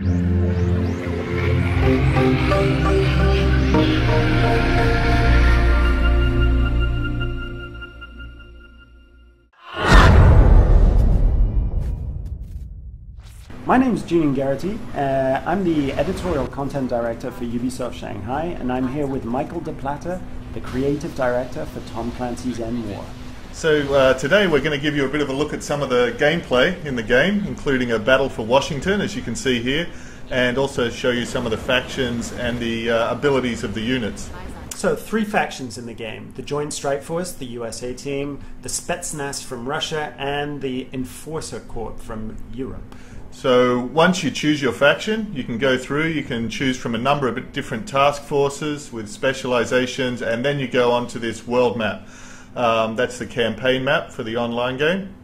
My name is Julian Garrity. I'm the editorial content director for Ubisoft Shanghai, and I'm here with Michael De Plata, the creative director for Tom Clancy's EndWar. So today we're going to give you a bit of a look at some of the gameplay in the game, including a battle for Washington, as you can see here, and also show you some of the factions and the abilities of the units. So 3 factions in the game: the Joint Strike Force, the USA team, the Spetsnaz from Russia, and the Enforcer Corps from Europe. So once you choose your faction, you can go through, you can choose from a number of different task forces with specializations, and then you go on to this world map. That's the campaign map for the online game.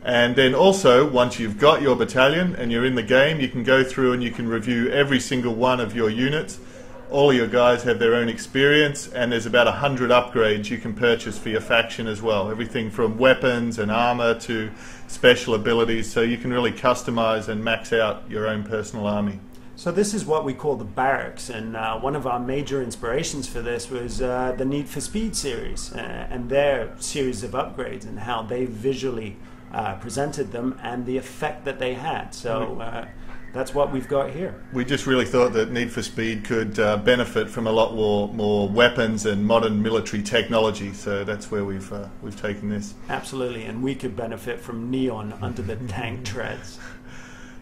And then also, once you've got your battalion and you're in the game, you can go through and you can review every single one of your units. All of your guys have their own experience, and there's about 100 upgrades you can purchase for your faction as well. Everything from weapons and armor to special abilities, so you can really customize and max out your own personal army. So this is what we call the barracks, and one of our major inspirations for this was the Need for Speed series and their series of upgrades and how they visually presented them and the effect that they had. So that's what we've got here. We just really thought that Need for Speed could benefit from a lot more weapons and modern military technology, so that's where we've taken this. Absolutely, and we could benefit from neon under the tank treads.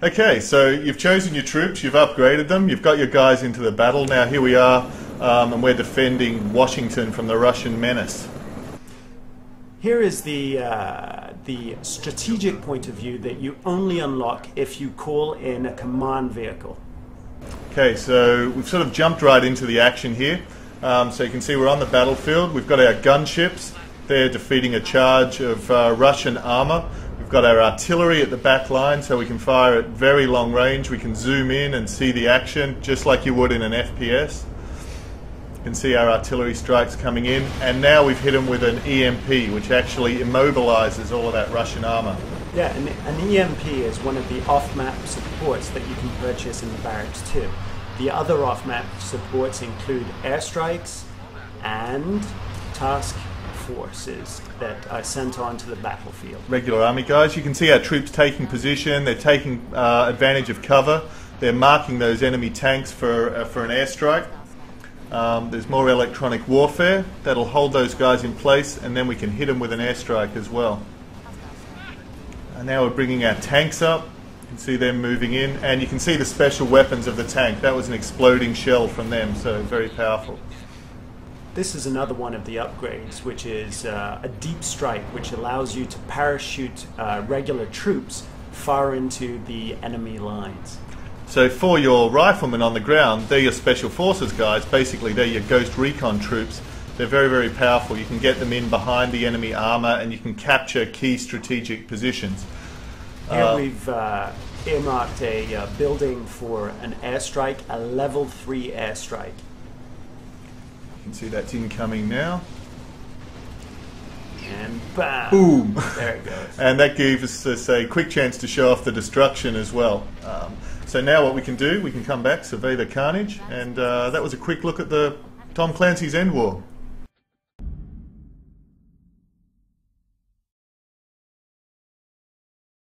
Okay, so you've chosen your troops, you've upgraded them, you've got your guys into the battle. Now here we are, and we're defending Washington from the Russian menace. Here is the strategic point of view that you only unlock if you call in a command vehicle. Okay, so we've sort of jumped right into the action here. So you can see we're on the battlefield. We've got our gunships. They're defeating a charge of Russian armor. We've got our artillery at the back line, so we can fire at very long range. We can zoom in and see the action just like you would in an FPS. You can see our artillery strikes coming in, and now we've hit them with an EMP, which actually immobilizes all of that Russian armor. Yeah, and an EMP is one of the off-map supports that you can purchase in the barracks too. The other off-map supports include airstrikes and task forces that are sent onto the battlefield. Regular army guys. You can see our troops taking position. They're taking advantage of cover. They're marking those enemy tanks for an airstrike. There's more electronic warfare that'll hold those guys in place, and then we can hit them with an airstrike as well. And now we're bringing our tanks up. You can see them moving in, and you can see the special weapons of the tank. That was an exploding shell from them, so very powerful. This is another one of the upgrades, which is a deep strike, which allows you to parachute regular troops far into the enemy lines. So for your riflemen on the ground, they're your special forces guys. Basically, they're your ghost recon troops. They're very, very powerful. You can get them in behind the enemy armor, and you can capture key strategic positions. Here we've earmarked a building for an airstrike, a level 3 airstrike. You can see that's incoming now. And bam! Boom! There it goes. And that gives us a quick chance to show off the destruction as well. So now what we can do, we can come back, survey the carnage, and that was a quick look at the Tom Clancy's EndWar.